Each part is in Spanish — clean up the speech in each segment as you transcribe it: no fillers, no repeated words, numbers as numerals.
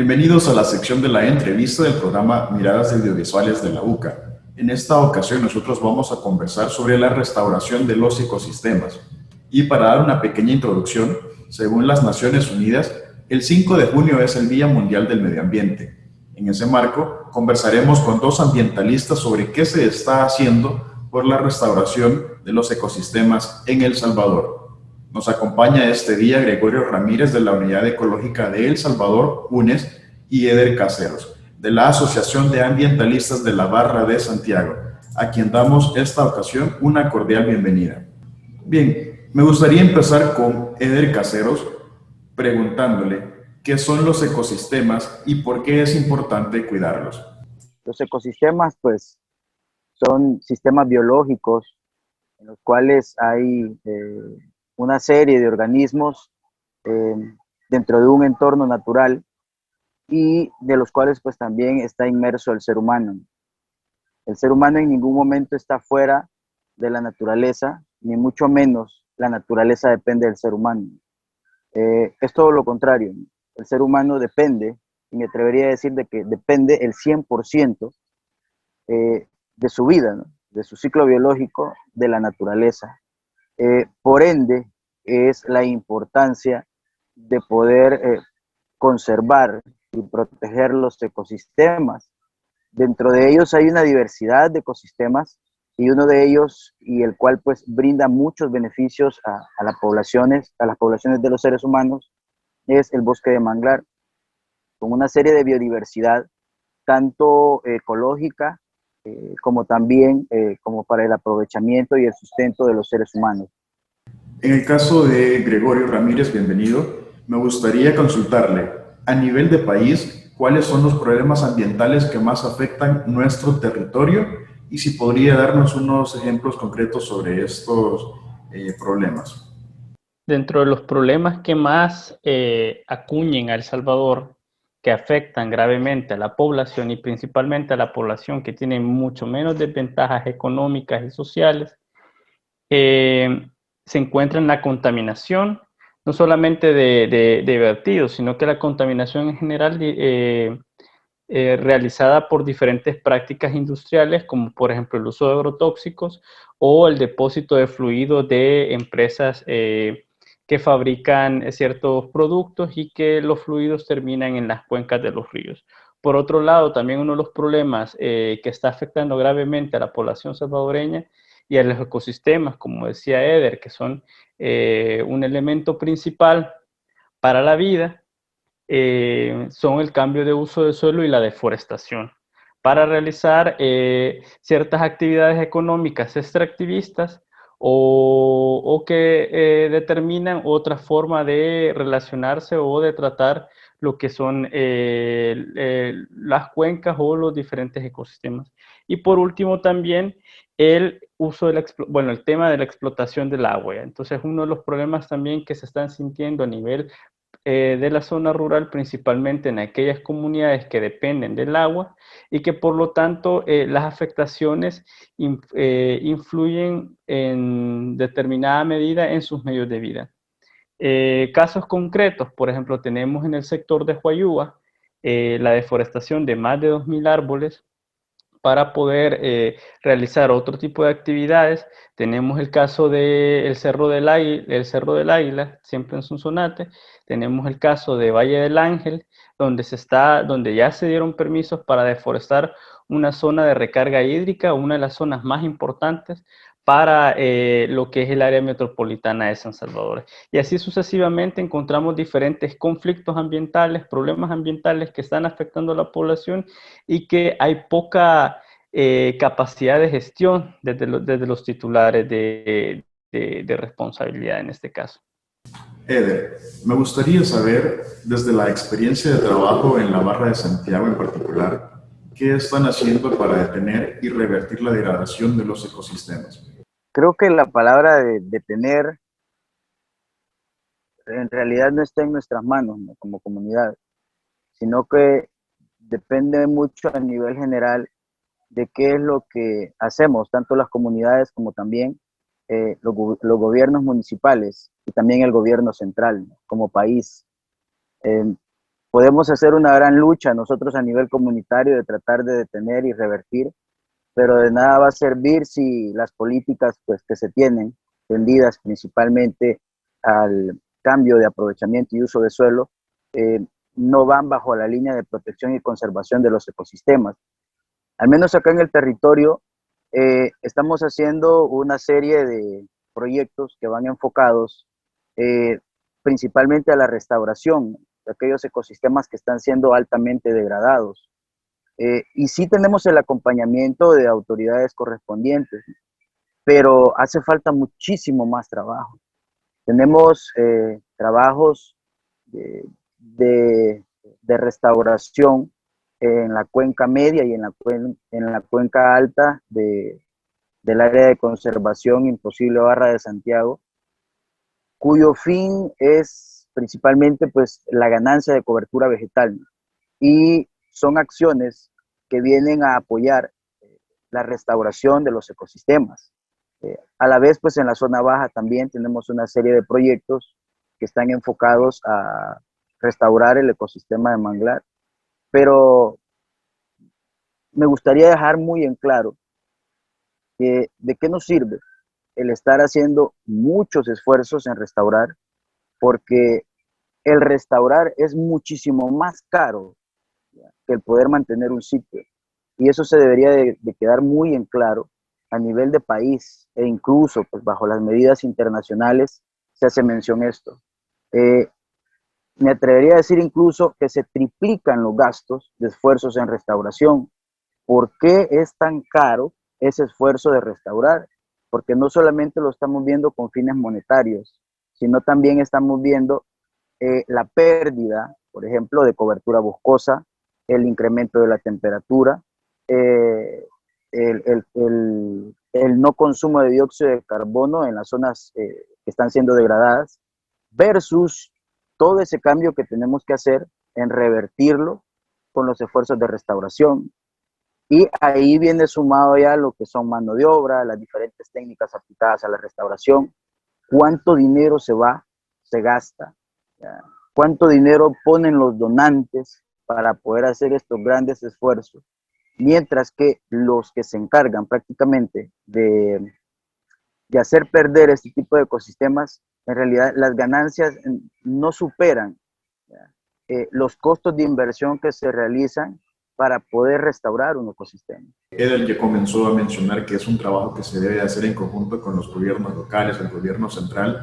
Bienvenidos a la sección de la entrevista del programa Miradas Audiovisuales de la UCA. En esta ocasión nosotros vamos a conversar sobre la restauración de los ecosistemas. Y para dar una pequeña introducción, según las Naciones Unidas, el 5 de junio es el Día Mundial del Medio Ambiente. En ese marco, conversaremos con dos ambientalistas sobre qué se está haciendo por la restauración de los ecosistemas en El Salvador. Nos acompaña este día Gregorio Ramírez de la Unidad Ecológica de El Salvador, UNES, y Eder Caseros, de la Asociación de Ambientalistas de la Barra de Santiago, a quien damos esta ocasión una cordial bienvenida. Bien, me gustaría empezar con Eder Caseros preguntándole qué son los ecosistemas y por qué es importante cuidarlos. Los ecosistemas, pues, son sistemas biológicos en los cuales hay una serie de organismos eh, dentro de un entorno natural y de los cuales, pues, también está inmerso el ser humano. El ser humano en ningún momento está fuera de la naturaleza, ni mucho menos la naturaleza depende del ser humano. Es todo lo contrario. El ser humano depende, y me atrevería a decir de que depende el 100% de su vida, ¿no? De su ciclo biológico, de la naturaleza. Por ende, es la importancia de poder conservar y proteger los ecosistemas. Dentro de ellos hay una diversidad de ecosistemas y uno de ellos, y el cual pues brinda muchos beneficios a las poblaciones de los seres humanos, es el bosque de manglar, con una serie de biodiversidad, tanto ecológica como también como para el aprovechamiento y el sustento de los seres humanos. En el caso de Gregorio Ramírez, bienvenido, me gustaría consultarle, a nivel de país, ¿cuáles son los problemas ambientales que más afectan nuestro territorio? Y si podría darnos unos ejemplos concretos sobre estos problemas. Dentro de los problemas que más acuñen a El Salvador, que afectan gravemente a la población y principalmente a la población que tiene mucho menos desventajas económicas y sociales, se encuentra en la contaminación, no solamente de vertidos, sino que la contaminación en general realizada por diferentes prácticas industriales, como por ejemplo el uso de agrotóxicos o el depósito de fluidos de empresas que fabrican ciertos productos y que los fluidos terminan en las cuencas de los ríos. Por otro lado, también uno de los problemas que está afectando gravemente a la población salvadoreña y a los ecosistemas, como decía Eder, que son un elemento principal para la vida, son el cambio de uso del suelo y la deforestación para realizar ciertas actividades económicas extractivistas o que determinan otra forma de relacionarse o de tratar lo que son las cuencas o los diferentes ecosistemas. Y por último también el uso de el tema de la explotación del agua. Entonces, uno de los problemas también que se están sintiendo a nivel de la zona rural, principalmente en aquellas comunidades que dependen del agua y que por lo tanto las afectaciones influyen en determinada medida en sus medios de vida. Casos concretos, por ejemplo, tenemos en el sector de Huayúa la deforestación de más de 2.000 árboles para poder realizar otro tipo de actividades. Tenemos el caso del Cerro del Águila, siempre en Sonsonate. Tenemos el caso de Valle del Ángel, donde ya se dieron permisos para deforestar una zona de recarga hídrica, una de las zonas más importantes para lo que es el área metropolitana de San Salvador. Y así sucesivamente encontramos diferentes conflictos ambientales, problemas ambientales que están afectando a la población y que hay poca capacidad de gestión desde los titulares de responsabilidad en este caso. Eder, me gustaría saber, desde la experiencia de trabajo en la Barra de Santiago en particular, ¿qué están haciendo para detener y revertir la degradación de los ecosistemas? Creo que la palabra de detener en realidad no está en nuestras manos, ¿no? Como comunidad, sino que depende mucho a nivel general de qué es lo que hacemos, tanto las comunidades como también los gobiernos municipales y también el gobierno central, ¿no? Como país. Eh, podemos hacer una gran lucha nosotros a nivel comunitario de tratar de detener y revertir, pero de nada va a servir si las políticas pues, que se tienen, tendidas principalmente al cambio de aprovechamiento y uso de suelo, no van bajo la línea de protección y conservación de los ecosistemas. Al menos acá en el territorio estamos haciendo una serie de proyectos que van enfocados principalmente a la restauración de aquellos ecosistemas que están siendo altamente degradados. Y sí tenemos el acompañamiento de autoridades correspondientes, pero hace falta muchísimo más trabajo. Tenemos trabajos de, de restauración en la cuenca media y en la cuenca alta del área de conservación Imposible Barra de Santiago, cuyo fin es principalmente pues, la ganancia de cobertura vegetal. Y son acciones que vienen a apoyar la restauración de los ecosistemas. A la vez, pues en la zona baja también tenemos una serie de proyectos que están enfocados a restaurar el ecosistema de manglar, pero me gustaría dejar muy en claro que de qué nos sirve el estar haciendo muchos esfuerzos en restaurar, porque el restaurar es muchísimo más caro que el poder mantener un sitio. Y eso se debería de quedar muy en claro a nivel de país e incluso pues, bajo las medidas internacionales se hace mención esto. Me atrevería a decir incluso que se triplican los gastos de esfuerzos en restauración. ¿Por qué es tan caro ese esfuerzo de restaurar? Porque no solamente lo estamos viendo con fines monetarios, sino también estamos viendo la pérdida, por ejemplo, de cobertura boscosa, el incremento de la temperatura, el no consumo de dióxido de carbono en las zonas que están siendo degradadas, versus todo ese cambio que tenemos que hacer en revertirlo con los esfuerzos de restauración. Y ahí viene sumado ya lo que son mano de obra, las diferentes técnicas aplicadas a la restauración, cuánto dinero se gasta, ¿ya? Cuánto dinero ponen los donantes para poder hacer estos grandes esfuerzos, mientras que los que se encargan prácticamente de hacer perder este tipo de ecosistemas, en realidad las ganancias no superan los costos de inversión que se realizan para poder restaurar un ecosistema. Edel ya comenzó a mencionar que es un trabajo que se debe hacer en conjunto con los gobiernos locales, el gobierno central.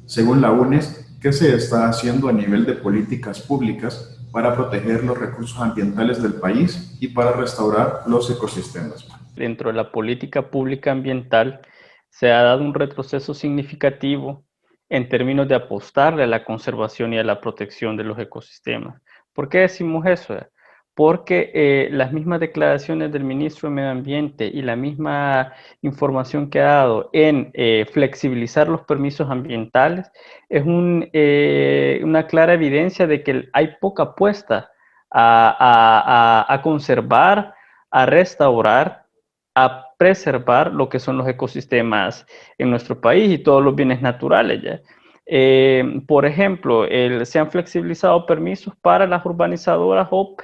Según la UNES, ¿qué se está haciendo a nivel de políticas públicas para proteger los recursos ambientales del país y para restaurar los ecosistemas? Dentro de la política pública ambiental se ha dado un retroceso significativo en términos de apostarle a la conservación y a la protección de los ecosistemas. ¿Por qué decimos eso? Porque las mismas declaraciones del ministro de Medio Ambiente y la misma información que ha dado en flexibilizar los permisos ambientales es una clara evidencia de que hay poca apuesta a conservar, a restaurar, a preservar lo que son los ecosistemas en nuestro país y todos los bienes naturales, ¿ya? Por ejemplo, se han flexibilizado permisos para las urbanizadoras o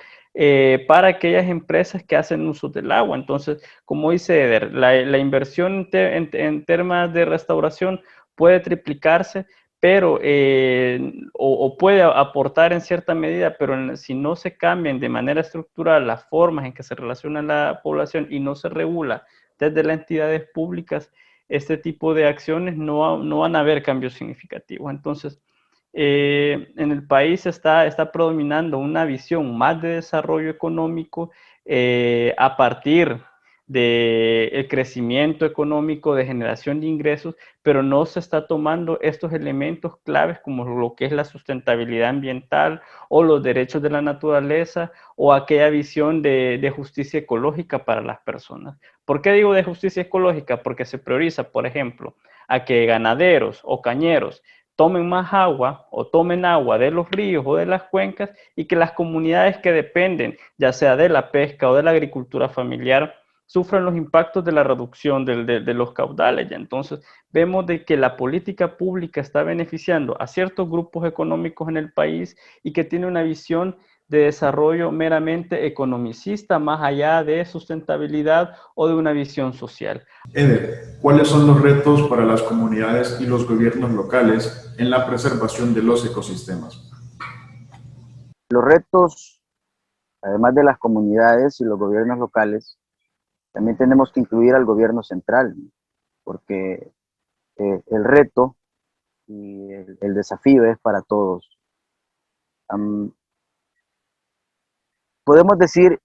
para aquellas empresas que hacen uso del agua. Entonces, como dice Eder, la inversión en temas de restauración puede triplicarse, pero, o puede aportar en cierta medida, pero si no se cambian de manera estructural las formas en que se relaciona la población y no se regula desde las entidades públicas, este tipo de acciones no van a haber cambios significativos. Entonces, en el país está predominando una visión más de desarrollo económico a partir del crecimiento económico, de generación de ingresos, pero no se está tomando estos elementos claves como lo que es la sustentabilidad ambiental o los derechos de la naturaleza o aquella visión de justicia ecológica para las personas. ¿Por qué digo de justicia ecológica? Porque se prioriza, por ejemplo, a que ganaderos o cañeros tomen más agua o tomen agua de los ríos o de las cuencas y que las comunidades que dependen, ya sea de la pesca o de la agricultura familiar, sufran los impactos de la reducción de los caudales. ¿Ya? Entonces, vemos de que la política pública está beneficiando a ciertos grupos económicos en el país y que tiene una visión de desarrollo meramente economicista, más allá de sustentabilidad o de una visión social. Eder, ¿cuáles son los retos para las comunidades y los gobiernos locales en la preservación de los ecosistemas? Los retos, además de las comunidades y los gobiernos locales, también tenemos que incluir al gobierno central, porque el reto y el desafío es para todos. Podemos decir,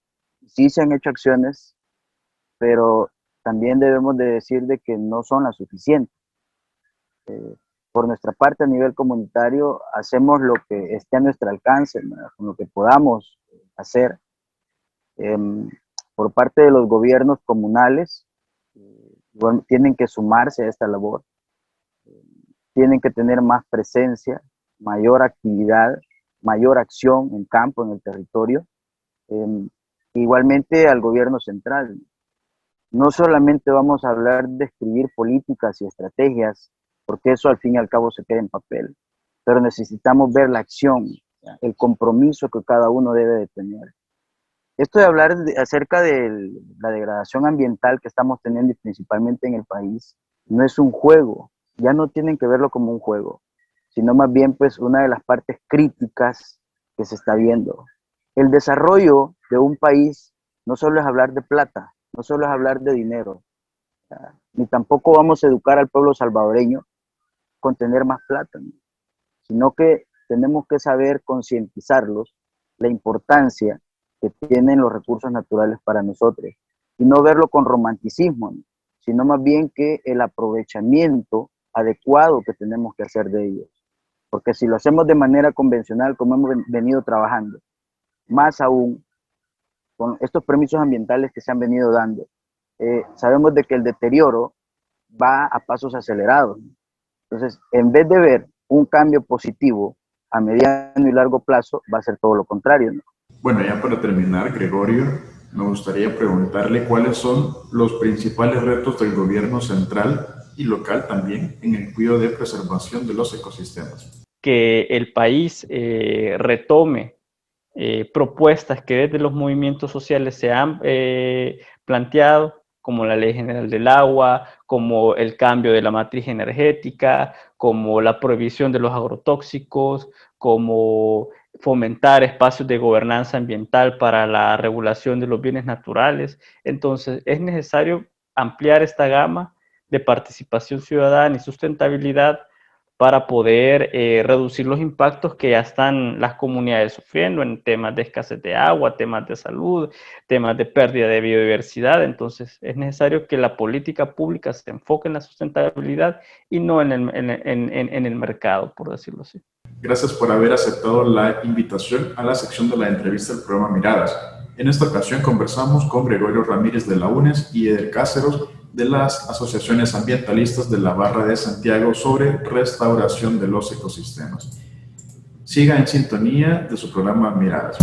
sí se han hecho acciones, pero también debemos de decir de que no son las suficientes. Por nuestra parte, a nivel comunitario, hacemos lo que esté a nuestro alcance, ¿verdad? Con lo que podamos hacer. Por parte de los gobiernos comunales, igual tienen que sumarse a esta labor, tienen que tener más presencia, mayor actividad, mayor acción en campo, en el territorio. Igualmente al gobierno central. No solamente vamos a hablar de escribir políticas y estrategias, porque eso al fin y al cabo se queda en papel, pero necesitamos ver la acción, el compromiso que cada uno debe de tener. Esto de hablar acerca de la degradación ambiental que estamos teniendo y principalmente en el país, no es un juego, ya no tienen que verlo como un juego, sino más bien pues una de las partes críticas que se está viendo. El desarrollo de un país no solo es hablar de plata, no solo es hablar de dinero, ni tampoco vamos a educar al pueblo salvadoreño con tener más plata, ¿no? Sino que tenemos que saber concientizarlos la importancia que tienen los recursos naturales para nosotros y no verlo con romanticismo, ¿no? Sino más bien que el aprovechamiento adecuado que tenemos que hacer de ellos. Porque si lo hacemos de manera convencional, como hemos venido trabajando, más aún con estos permisos ambientales que se han venido dando, sabemos de que el deterioro va a pasos acelerados. Entonces, en vez de ver un cambio positivo a mediano y largo plazo, va a ser todo lo contrario, ¿no? Bueno, ya para terminar, Gregorio, me gustaría preguntarle cuáles son los principales retos del gobierno central y local también en el cuidado de preservación de los ecosistemas. Que el país retome propuestas que desde los movimientos sociales se han planteado, como la Ley General del Agua, como el cambio de la matriz energética, como la prohibición de los agrotóxicos, como fomentar espacios de gobernanza ambiental para la regulación de los bienes naturales. Entonces, es necesario ampliar esta gama de participación ciudadana y sustentabilidad para poder reducir los impactos que ya están las comunidades sufriendo en temas de escasez de agua, temas de salud, temas de pérdida de biodiversidad. Entonces, es necesario que la política pública se enfoque en la sustentabilidad y no en el mercado, por decirlo así. Gracias por haber aceptado la invitación a la sección de la entrevista del programa Miradas. En esta ocasión conversamos con Gregorio Ramírez de la UNES y Eder Cáceros de las asociaciones ambientalistas de la Barra de Santiago sobre restauración de los ecosistemas. Siga en sintonía de su programa Miradas.